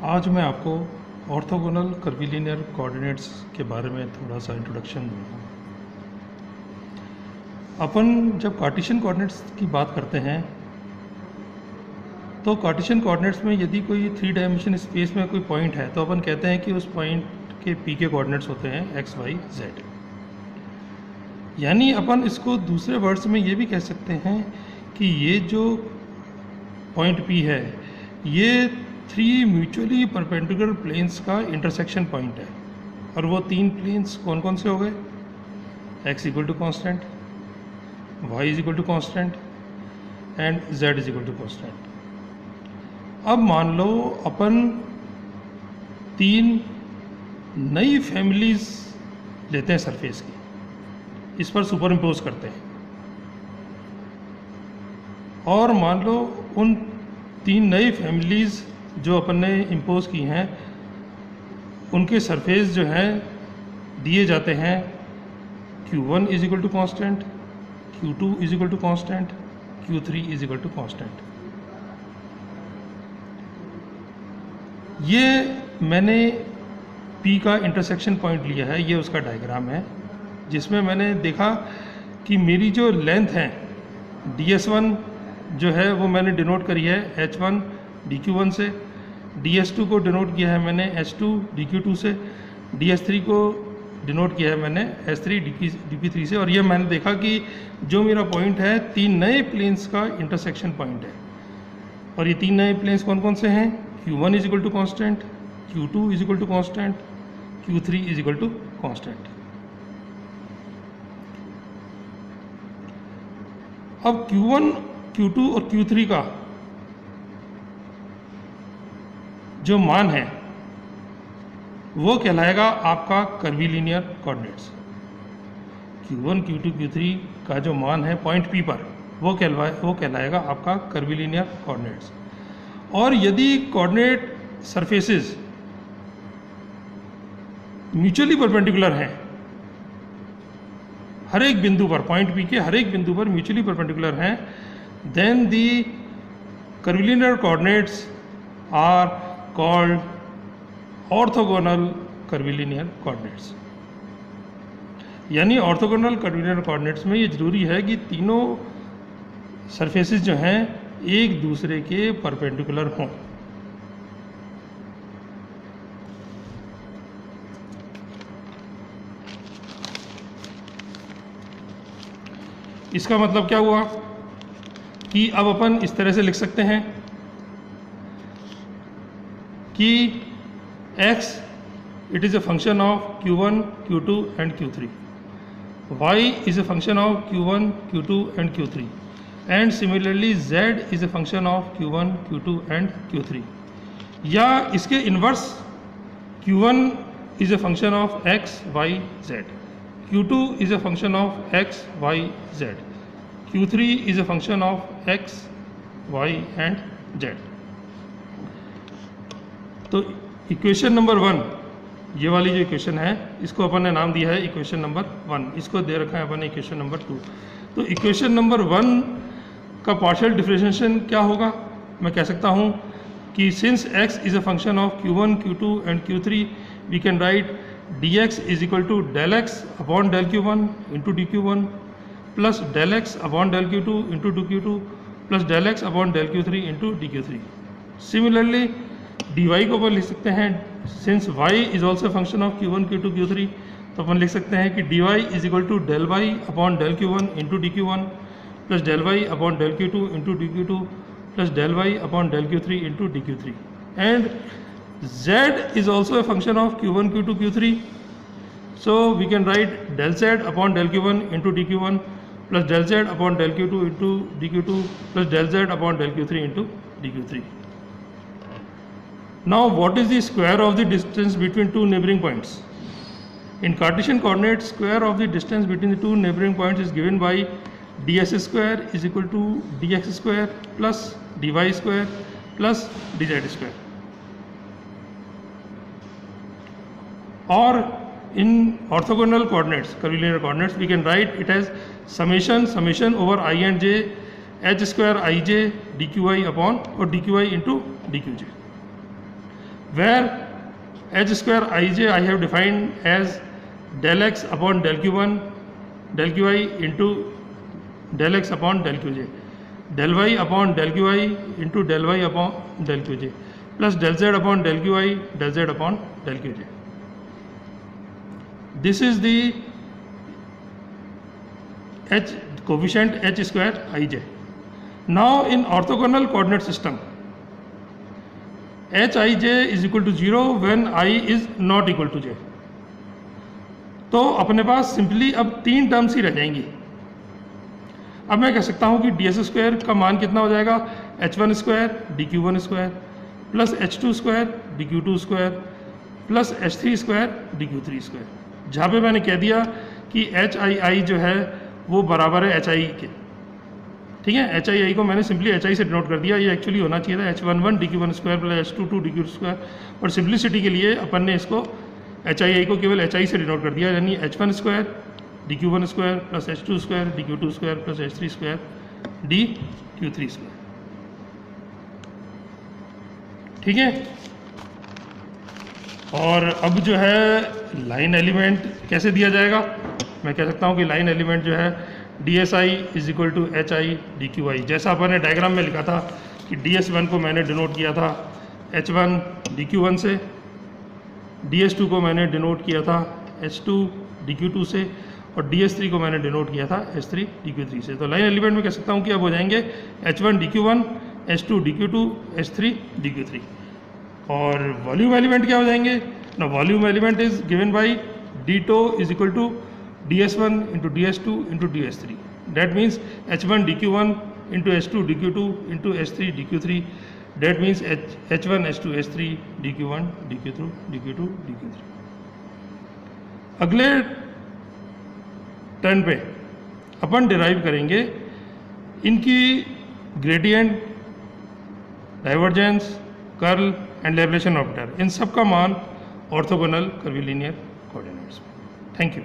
आज मैं आपको ऑर्थोगोनल कर्वीलिनियर कोऑर्डिनेट्स के बारे में थोड़ा सा इंट्रोडक्शन दूंगा। अपन जब कार्टेशियन कोऑर्डिनेट्स की बात करते हैं तो कार्टेशियन कोऑर्डिनेट्स में यदि कोई 3 डायमेंशन स्पेस में कोई पॉइंट है तो अपन कहते हैं कि उस पॉइंट के पी के कोऑर्डिनेट्स होते हैं एक्स वाई जेड। यानी अपन इसको दूसरे वर्ड्स में ये भी कह सकते हैं कि ये जो पॉइंट पी है ये 3 म्यूचुअली परपेंडिकुलर प्लेन्स का इंटरसेक्शन पॉइंट है। और वो 3 प्लेन्स कौन कौन से हो गए? x equal to constant, y is equal to constant and z is equal to constant. अब मान लो अपन 3 नई फैमिलीज लेते हैं सरफेस की, इस पर सुपर इम्पोज करते हैं और मान लो उन 3 नई फैमिलीज जो अपन ने इम्पोज की हैं उनके सरफेस जो हैं दिए जाते हैं Q1 is equal to constant, Q2 is equal to constant, Q3 is equal to constant. ये मैंने P का इंटरसेक्शन पॉइंट लिया है, ये उसका डायग्राम है जिसमें मैंने देखा कि मेरी जो लेंथ है DS1 जो है वो मैंने डिनोट करी है H1 DQ1 से, DS2 को डिनोट किया है मैंने H2 DQ2 से, DS3 को डिनोट किया है मैंने H3 DP3 से। और ये मैंने देखा कि जो मेरा पॉइंट है 3 नए प्लेन्स का इंटरसेक्शन पॉइंट है। और ये 3 नए प्लेन्स कौन कौन से हैं? Q1 is equal to constant, Q2 is equal to constant, Q3 is equal to constant. अब Q1, Q2 और Q3 का जो मान है वो कहलाएगा आपका curvilinear coordinates. Q1, Q2, Q3 का जो मान है पॉइंट P पर वो कहलाएगा आपका कर्वीलिनियर कोऑर्डिनेट्स। और यदि कोऑर्डिनेट सरफेसेस म्यूचुअली परपेंडिकुलर हैं, हर एक बिंदु पर पॉइंट P के हर एक बिंदु पर म्यूचुअली परपेंडिकुलर हैं, then the curvilinear coordinates are called orthogonal curvilinear coordinates. यानी ऑर्थोगोनल कर्वीलिनियर कोऑर्डिनेट्स में ये जरूरी है कि तीनों सरफेसेस जो हैं एक दूसरे के परपेंडिकुलर हों। इसका मतलब क्या हुआ कि अब अपन इस तरह से लिख सकते हैं कि x it is a function of Q1, Q2 and Q3, y is a function of Q1, Q2 and Q3, and similarly z is a function of Q1, Q2 and Q3। या इसके inverse Q1 is a function of x, y, z, Q2 is a function of x, y, z, Q3 is a function of x, y and z। तो equation number 1, ये वाली जो equation है इसको अपन ने नाम दिया है इक्वेशन नंबर 1, इसको दे रखा है अपन ने इक्वेशन नंबर 2। तो इक्वेशन नंबर 1 का पार्शियल डिफरेंशिएशन क्या होगा? मैं कह सकता हूँ कि since x is a function of Q1, Q2 and Q3 we can write dx is equal to del x upon del Q1 into dQ1 plus del x upon del Q2 into dQ2 plus del x upon del Q3 into dQ3। Similarly dy को अपन लिख सकते हैं, since y is also function of Q1, Q2, Q3, तो अपन लिख सकते हैं कि dy is equal to del y upon del Q1 into dQ1 plus del y upon del Q2 into dQ2 plus del y upon del Q3 into dQ3। And z is also a function of Q1, Q2, Q3, so we can write del z upon del Q1 into dQ1 plus del z upon del Q2 into dQ2 plus del z upon del Q3 into dQ3। Now, what is the square of the distance between 2 neighboring points? In Cartesian coordinates, square of the distance between the 2 neighboring points is given by ds square is equal to dx square plus dy square plus dz square. Or in orthogonal coordinates, curvilinear coordinates, we can write it as summation over I and j h square ij dqi upon or dqi into dqj. where h square ij I have defined as del x upon del q1 del qi into del x upon del qj, del y upon del qi into del y upon del qj plus del z upon del qi del z upon del qj. This is the h coefficient h square ij. Now in orthogonal coordinate system, hij is equal to 0 when I is not equal to j. तो अपने पास simply अब 3 terms ही रह जाएंगी. अब मैं कह सकता हूँ कि डी एस स्क्वायर का मान कितना हो जाएगा, h1 square D Q one square plus h2 square D Q two square plus h3 square D Q three square. जहाँ पे मैंने कह दिया कि एच आई आई जो है वो बराबर है एच आई के. ठीक है, एच आई आई को मैंने सिंपली एच आई से डिनोट कर दिया. ये एक्चुअली होना चाहिए था h11 D Q one square plus h22 D Q square, और सिंप्लिसिटी के लिए अपन ने इसको एच आई आई को केवल एच आई से डिनोट कर दिया, यानी h1 square D Q one square plus h2 square D Q two square plus h3 square D Q three square. ठीक है, और अब जो है लाइन एलिमेंट कैसे दिया जाएगा, मैं कह सकता हूँ कि लाइन एलिमेंट जो है D S I is equal to H I D Q I. जैसा अपन ने डायग्राम में लिखा था कि डी एस वन को मैंने डिनोट किया था h1 डी क्यू वन से, ds2 को मैंने डिनोट किया था h2 dq2 से, और ds3 को मैंने डिनोट किया था h3 dq3 से. तो लाइन एलिमेंट में कह सकता हूँ कि अब हो जाएंगे h1 dq1 h2 dq2 h3 dq3. और वॉल्यूम एलिमेंट क्या हो जाएंगे ना, volume element is given by d2 is equal to ds1 into ds2 into ds3. That means h1 dq1 into h2 dq2 into h3 dq3. That means h1, h2, h3, dq1, dq2, dq2, dq3. अगले turn पे अपन derive करेंगे इनकी gradient, divergence, curl and Laplacian operator. इन सब का मान orthogonal curvilinear coordinates में. Thank you.